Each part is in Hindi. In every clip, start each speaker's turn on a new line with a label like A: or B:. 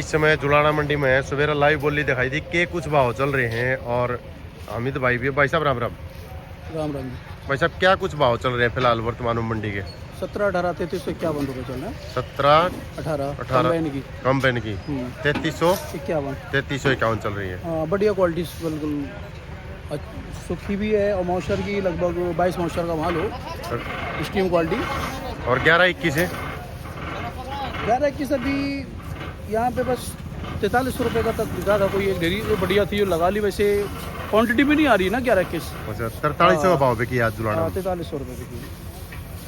A: इस समय जुलाना मंडी में है। सवेरा लाइव बोली दिखाई दी के कुछ भाव चल रहे हैं और हामिद भाई भी। भाई साहब राम राम।
B: राम राम।
A: भाई साहब क्या कुछ भाव चल रहे हैं फिलहाल वर्तमान में मंडी के?
B: 17, 18, 3351 रुपये चल रहा है।
A: 17,
B: 18
A: की कंबाइन की
B: 3351
A: 3351 चल रही है।
B: हाँ, बढ़िया क्वालिटी बिल्कुल सूखी भी है और मॉइस्चर की लगभग 22 मॉइस्चर का माल हो, स्टीम क्वालिटी।
A: और 11-21 है।
B: 11-21 अभी यहाँ पे बस 4300 रुपये का तक बिका था। कोई एक ढेरी जो बढ़िया थी जो लगा ली, वैसे क्वांटिटी भी नहीं आ रही ना 11-21।
A: अच्छा 4300 भाव पे किया आज जुलाना।
B: 4300 रुपये बिकी।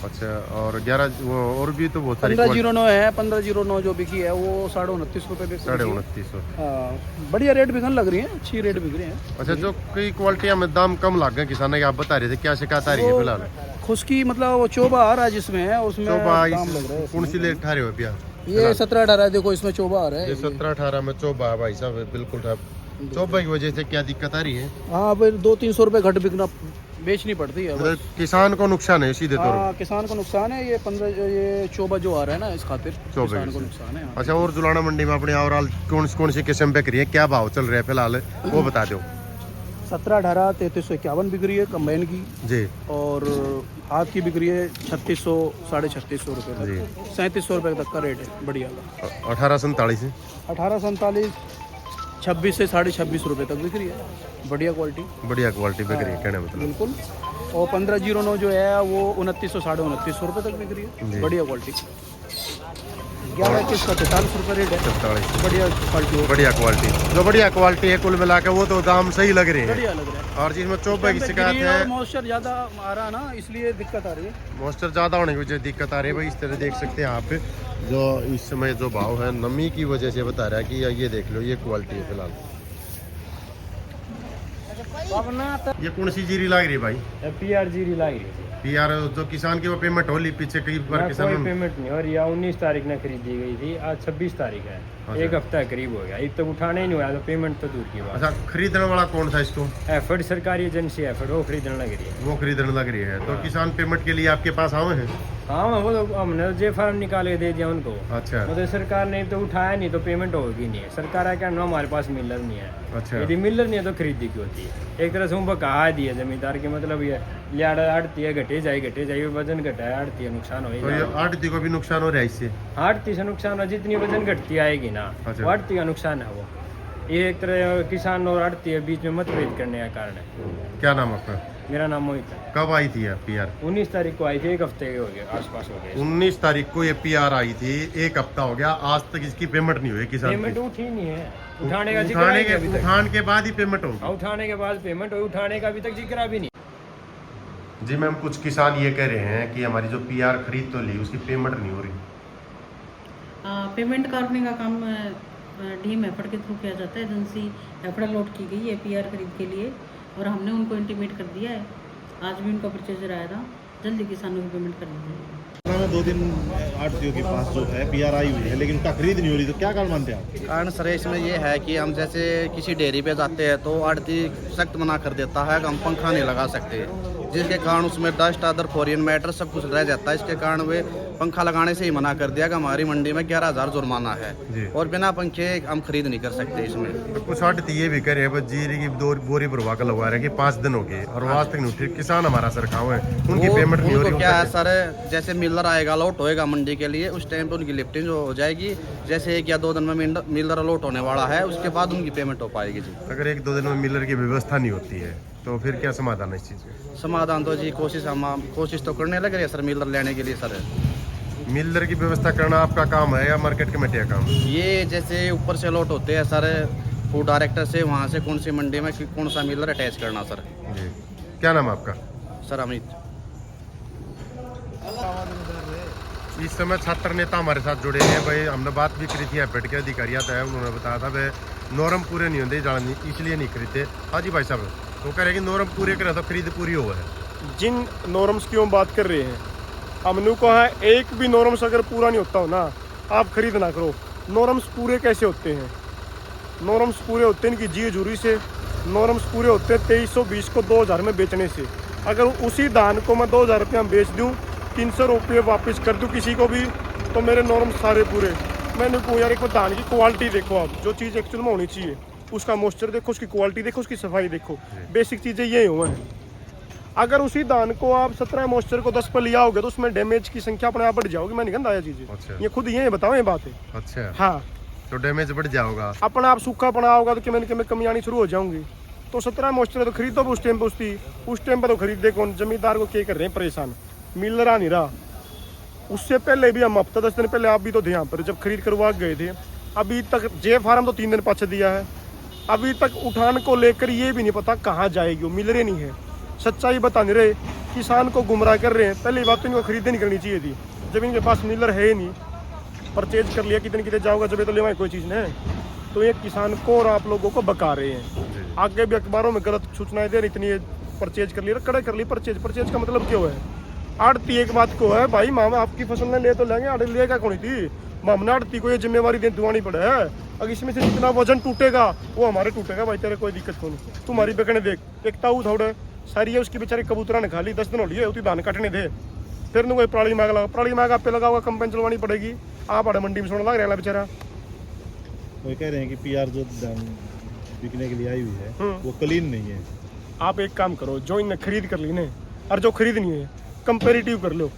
A: अच्छा और 11 और भी तो बहुत सारी
B: 1509 है। 1509 जो बिकी है वो 29.5 रुपये बिकी।
A: 2950।
B: बढ़िया रेट बिकने लग रही है, अच्छी रेट बिक रही है।
A: अच्छा जो कई क्वालिटियां में दाम कम लग गए किसानों के, आप बता रहे थे क्या शिकायत आ रही है फिलहाल?
B: खुशकी मतलब वो चोबा आ रहा है जिसमें है, उसमें
A: चोबा
B: दाम लग रहा है।
A: कौन सी ले ठहरे हो पिया?
B: ये 17-18 देखो, इसमें चोबा आ रहा है।
A: ये 17-18 में चोबा है भाई साहब, बिल्कुल चोबा की वजह से क्या दिक्कत आ रही है?
B: हाँ भाई 200-300 रुपये घट बिकना बेचनी पड़ती है।
A: मतलब किसान को नुकसान है सीधे तौर
B: हाँ, किसान को नुकसान है। ये चोबा जो आ रहा है ना, इस खातिर किसान को नुकसान है।
A: अच्छा और जुलाना मंडी में अपने और कौन सी किस्म बिक रही है, क्या भाव चल रहे हैं फिलहाल वो बता दो।
B: 17-18 3351 बिक रही है कंबाइन की
A: जी, और
B: हाथ की बिक रही है 3600 3650 रुपये
A: जी,
B: 3700 रुपये तक का रेट है बढ़िया का।
A: 1847 है।
B: 1847 26 से 26.5 रुपये तक बिक रही है, बढ़िया क्वालिटी
A: बिक रही है कहने मतलब।
B: बिल्कुल। और 1509 जो है वो 2900 2950 रुपये तक बिक रही है, बढ़िया क्वालिटी। 11-21 का 43 रुपये रेट है,
A: 47
B: बढ़िया क्वालिटी
A: जो बढ़िया क्वालिटी है कुल मिला के वो तो दाम सही लग रहे हैं।
B: बढ़िया लग रहा है।
A: और जिसमें चोबा की शिकायत है,
B: मॉइस्चर ज़्यादा आ रहा है ना, इसलिए दिक्कत आ रही है।
A: मॉइस्चर ज़्यादा होने की वजह से दिक्कत आ रही है भाई। इस तरह देख सकते हैं आप जो इस समय जो भाव है नमी की वजह से बता रहा है कि ये देख लो ये क्वालिटी है फिलहाल। ये कौन सी जीरी लग रही है भाई?
C: PR जीरी लग रही है।
A: PR जो किसान की वो पेमेंट होली पीछे कई बार किसान
C: कोई पेमेंट नहीं हो रही है। 19 तारीख ने खरीदी गई थी, आज 26 तारीख है।
A: अच्छा।
C: एक हफ्ता करीब हो गया, एक तो उठाने ही नहीं हुआ तो पेमेंट तो दूर की बात।
A: अच्छा खरीदने वाला कौन था इसको?
C: एफर्ट सरकारी एजेंसी एफर्ट वो खरीदने लग रही है।
A: वो खरीदने लग रही है तो किसान पेमेंट के लिए आपके पास आए हैं?
C: हाँ वो तो हमने जे फार्म निकाल के दे दिया उनको।
A: अच्छा
C: मतलब सरकार ने तो उठाया नहीं तो पेमेंट होगी नहीं है। सरकार है क्या हमारे पास मिलर नहीं है।
A: अच्छा
C: यदि मिलर नहीं है तो खरीदी क्यों होती है? एक तरह से उनको कहा दिया जमींदार के मतलब ये लियाड़ा आड़ती है, घटे जाए वजन घटाया आड़ती है, नुकसान
A: तो ये आड़ती को भी नुकसान हो रहा है इससे?
C: आड़ती से नुकसान हो, जितनी वजन घटती आएगी ना
A: अच्छा।
C: वो आड़ती का नुकसान है। वो ये एक तरह किसान और आड़ती है बीच में मतभेद करने का कारण है।
A: क्या नाम आपका?
C: मेरा नाम मोहित है।
A: कब आई थी PR?
C: 19 तारीख को आई थी, एक हफ्ते के हो गए आसपास हो गए।
A: 19 तारीख को ये PR आई थी, एक हफ्ता हो गया, आज तक इसकी पेमेंट नहीं हुई किसान
C: पेमेंट
A: की।
C: उठी नहीं है। उठाने का जिक्र
A: उठाने
C: है अभी तक।
A: उठाने के बाद ही पेमेंट होगी।
C: उठाने के बाद पेमेंट हुई, उठाने का अभी तक जिक्र भी नहीं।
A: जी मैम, कुछ किसान ये कह रहे हैं कि हमारी जो PR खरीद तो ली उसकी पेमेंट नहीं हो रही।
D: पेमेंट करने का काम डीएम एफर्ट के थ्रू किया जाता है। एजेंसी एफर्ट अलॉट की गई है PR खरीद के लिए और हमने उनको इंटीमेट कर दिया है। आज भी उनका परचेजर आया था, जल्दी किसानों की पेमेंट कर दी जाएगी।
E: 2 दिन आड़तियों के पास जो है PR आई हुई है लेकिन उनका खरीद नहीं हो रही, तो क्या कारण मानते हैं आप?
F: कारण सर इसमें ये है कि हम जैसे किसी डेयरी पे जाते हैं तो आड़ती सख्त मना कर देता है कि हम पंखा नहीं लगा सकते, जिसके कारण उसमें डस्ट अदर फॉरिन मैटर सब कुछ रह जाता है। इसके कारण वे पंखा लगाने से ही मना कर दिया कि हमारी मंडी में 11,000 जुर्माना है और बिना पंखे हम खरीद नहीं कर सकते इसमें।
A: तो कुछ आड़ती ये भी कह रहे हैं जीरी की 2 बोरी भरवा कर लगवा रहे हैं कि 5 दिन हो गए और आज तक नहीं उठी। किसान हमारा सर खाओ है, उनकी पेमेंट नहीं हो रही।
F: क्या है सर, जैसे मिलर आएगा अलॉट होएगा मंडी के लिए, उस टाइम पे उनकी लिफ्टिंग जो हो जाएगी, जैसे 1 या 2 दिन में मिलर अलॉट होने वाला है, उसके बाद उनकी पेमेंट हो पाएगी जी।
A: अगर 1-2 दिन में मिलर की व्यवस्था नहीं होती है तो फिर क्या समाधान है इस चीज़ का?
F: समाधान तो जी कोशिश तो करने लग रही है सर मिलर लेने के लिए। सर
A: मिलर की व्यवस्था करना आपका काम है या मार्केट कमेटी का काम?
F: ये जैसे ऊपर से अलॉट होते हैं सर फूड डायरेक्टर से, वहाँ से कौन सी मंडी में कौन सा मिलर अटैच करना सर।
A: जी क्या नाम आपका?
F: सर अमित।
A: इस समय छात्र नेता हमारे साथ जुड़े हैं भाई। हमने बात भी करी थी एफेड के अधिकारी आता है, उन्होंने बताया था भाई नॉर्म पूरे नहीं होते जान इसलिए नहीं खरीदते। हाँ जी भाई साहब, तो कह रहे हैं कि नॉर्म पूरे करें तो खरीद पूरी हुआ है।
G: जिन नॉर्म्स की हम बात कर रहे हैं, हमने कहा एक भी नॉर्म्स अगर पूरा नहीं होता हो ना, आप खरीद ना करो। नॉर्म्स पूरे कैसे होते हैं? नॉर्म्स पूरे होते हैं इनकी जी हजूरी से। नॉर्म्स पूरे होते हैं 2320 को 2000 में बेचने से। अगर उसी धान को मैं 2000 रुपये में बेच दूँ, 300 रुपये वापस कर दूँ किसी को भी, तो मेरे नॉर्म्स सारे पूरे। मैंने को यार एक धान की क्वालिटी देखो आप, जो चीज़ एक्चुअल में होनी चाहिए उसका मॉइस्चर देखो, उसकी क्वालिटी देखो, उसकी सफाई देखो, बेसिक चीज़ें ये हुए हैं। अगर उसी धान को आप 17 मॉइस्चर को 10 पर लिया होगे तो उसमें डैमेज की संख्या अपने आप बढ़ जाओगी। मैं नहीं कहता ये चीज़ें,
A: अच्छा।
G: ये खुद ये बताओ ये बात है।
A: अच्छा,
G: हाँ,
A: तो डैमेज बढ़ जाओगा।
G: अपना आप सूखा पड़ा होगा तो किमें कमी आनी शुरू हो जाऊंगी। तो 17 मॉइस्चर तो खरीदो उस टाइम पे, उस टाइम पर तो खरीदे कौन, जमींदार को क्या कर रहे हैं परेशान, मिल रहा नहीं रहा। उससे पहले भी हम हफ्ता 10 दिन पहले आप भी तो थे यहाँ पर जब खरीद करवा गए थे, अभी तक जे फार्म तो 3 दिन पाछे दिया है, अभी तक उठान को लेकर ये भी नहीं पता कहाँ जाएगी, वो मिल रही नहीं है। सच्चाई बता नहीं रहे, किसान को गुमराह कर रहे हैं। पहली बात तो इनको खरीदी नहीं करनी चाहिए थी, जब इनके पास मिलर है ही नहीं, परचेज कर लिया कितने जाओगा जब तो लेवा कोई चीज़ नहीं। तो ये किसान को और आप लोगों को बका रहे हैं। आगे भी अखबारों में गलत सूचनाएं दे रही, इतनी परचेज कर लिया, कड़े कर ली परचेज का मतलब क्यों है? आड़ती एक बात को है भाई, मामा आपकी फसल ने ले तो लेंगे, आड़े लेगा कौन थी, मामने आड़ती को ये जिम्मेवारी दुआनी पड़े है। अगर इसमें से जितना वजन टूटेगा वो हमारे टूटेगा भाई, तेरे कोई दिक्कत नहीं। तुम्हारी बेकने देख, एक ताऊ थोड़े सारी है उसकी बेचारे कबूतरा ने खा ली, 10 दिन हो लिए, धान काटने दे, फिर कोई पराली मांग लगा, पराली मांग आप पे लगा हुआ, कंपेन चलवानी पड़ेगी। आप आड़े मंडी में सोने लग रहा बेचारा।
E: वो कह रहे हैं कि पीआर जो बिकने के लिए आई हुई है वो क्लीन नहीं है।
G: आप एक काम करो, जो इन्हें खरीद कर ली ने और जो खरीदनी है कंपेरेटिव कर लो,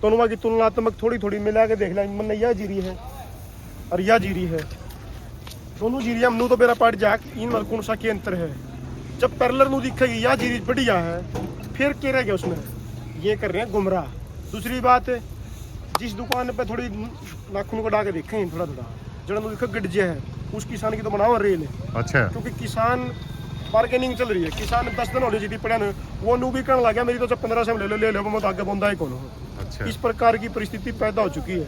G: दोनों की तुलनात्मक थोड़ी थोड़ी मिला के देख लें, मन यह जीरी है और यह जीरी है, दोनों जीरिया मनु तो मेरा पार्ट जा इन में कौन सा क्या अंतर है। जब पैरेलल नू दिखेगी यह जीरी बढ़िया है, फिर क्या रह गया उसमें, ये कर रहे हैं गुमराह। दूसरी बात है, जिस दुकान पे थोड़ी नाखून को डाके देखें थोड़ा थोड़ा जड़ा दिखा गड्जे है, उस किसान की तो बनाओ रेल है।
A: अच्छा,
G: क्योंकि किसान बार्गेनिंग चल रही है, किसान 10 दिन हो रही थी पड़ा वो नू भी कहने लगा मेरी तो 1500 में ले लो मैं आगे बंदा है कौन हो।
A: अच्छा,
G: इस प्रकार की परिस्थिति पैदा हो चुकी है।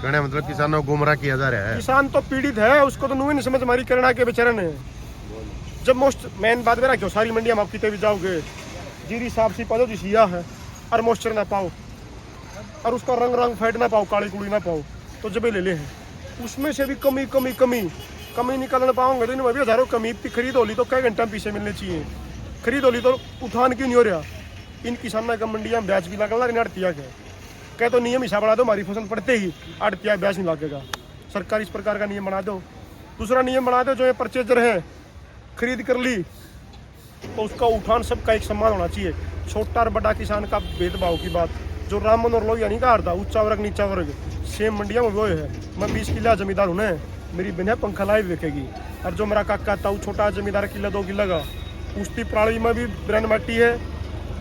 A: कहने मतलब किसानों को गुमराह किया जा रहा है।
G: किसान तो पीड़ित है, उसको तो नू ही नहीं समझ मारी करना के बेचारे ने। जब मोस्ट मेन बात मेरा क्यों, सारी मंडिया में आप कितने भी जाओगे जीरी साफ सी पाओ जिसिया है और मॉइस्चर ना पाओ और उसका रंग फेड ना पाओ, काली कुड़ी ना पाओ, तो जब ले ले हैं उसमें से भी कमी निकालना पाओगे तो इनमें भी हजारों कमी। इतनी खरीद होली तो कई घंटा पीछे मिलने चाहिए, खरीद होली तो उठान क्यों नहीं हो रहा। इन किसानों का मंडिया में ब्याज भी लगना रही आड़तिया के कह तो नियम हिसाब बना दो, हमारी फसल पड़ते ही आड़तिया ब्याज नहीं लगेगा। सरकार इस प्रकार का नियम बना दो। दूसरा नियम बना दो, जो ये परचेजर है खरीद कर ली तो उसका उठान सबका एक समान होना चाहिए। छोटा और बड़ा किसान का भेदभाव की बात, जो रामन और लोहिया नहीं कहा था ऊंचा वर्ग नीचा वर्ग, सेम मंडिया में वो है। मैं 20 किला जमींदार हूँ, मेरी बहन पंखा लाई देखेगी, और जो मेरा काका था वो छोटा जमींदार किला 2 किला का, उसकी प्रणाली में भी ब्रैंड मट्टी है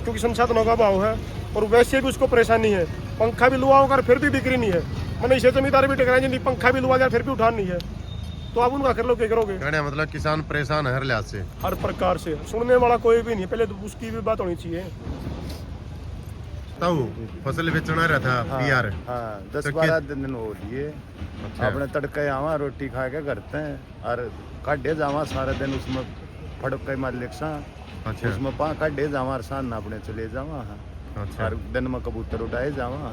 G: क्योंकि संसाधनों का भाव है और वैसे भी उसको परेशानी है। पंखा भी लुआ होगा फिर भी बिक्री नहीं है, मैंने इसे जमींदार भी टकराए नहीं, पंखा भी लुआ जाए फिर भी उठान नहीं है, तो आप उनका कर लो क्या करोगे।
A: कहने मतलब किसान परेशान है हर लिहाज से,
G: हर प्रकार से सुनने वाला कोई भी नहीं, पहले तो उसकी भी बात होनी चाहिए।
A: ताऊ फसल बेचना रहा था पीआर।
H: हाँ,
A: तो
H: 10-12 दिन हो लिए।
A: अच्छा।
H: अपने तड़के आवा रोटी खा के करते हैं और काटे जावा सारे दिन उसमें फड़क के मालिक सा,
A: अच्छा,
H: उसमें पा काटे जावा और शान अपने चले जावा।
A: अच्छा,
H: और दिन में कबूतर उठाए जावा।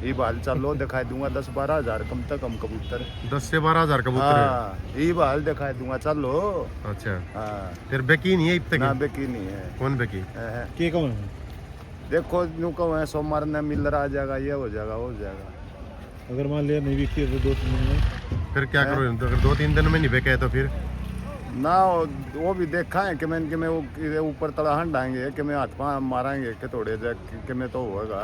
H: ये बाल चलो दिखाई दूंगा 10-12 हजार कम से कम कबूतर।
A: 10 से 12 हजार कबूतर है।
H: हाँ, ये बाल दिखाई दूंगा चलो।
A: अच्छा,
H: हाँ,
A: फिर बेकी नहीं है इतने
H: ना
A: की?
H: बेकी नहीं है।
A: कौन बेकी?
E: के कौन है?
H: देखो यूँ कहो है, सोमवार ने मिलर आ जाएगा, ये हो जाएगा वो हो जाएगा।
E: अगर मान लिया नहीं बिकती तो 2-3 दिन में
A: फिर क्या करो, अगर 2-3 दिन में नहीं बेके तो फिर
H: ना वो भी देखा है कि मैं वो ऊपर तड़ा हंडाएंगे कि मैं हाथ पाँव मारेंगे कि थोड़े कि मैं तो होगा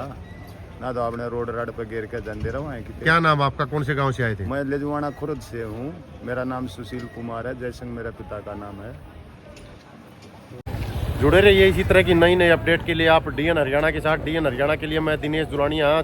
H: ना, तो आपने रोड राड पे गिर के जंदे रहो है कि
A: क्या नाम आपका, कौन से गांव से आए थे?
H: मैं लेजवाना खुर्द से हूँ, मेरा नाम सुशील कुमार है, जयसिंह मेरा पिता का नाम है।
A: जुड़े रहिए इसी तरह की नई अपडेट के लिए आप डीएन हरियाणा के साथ। डीएन हरियाणा के लिए मैं दिनेश दुरानिया।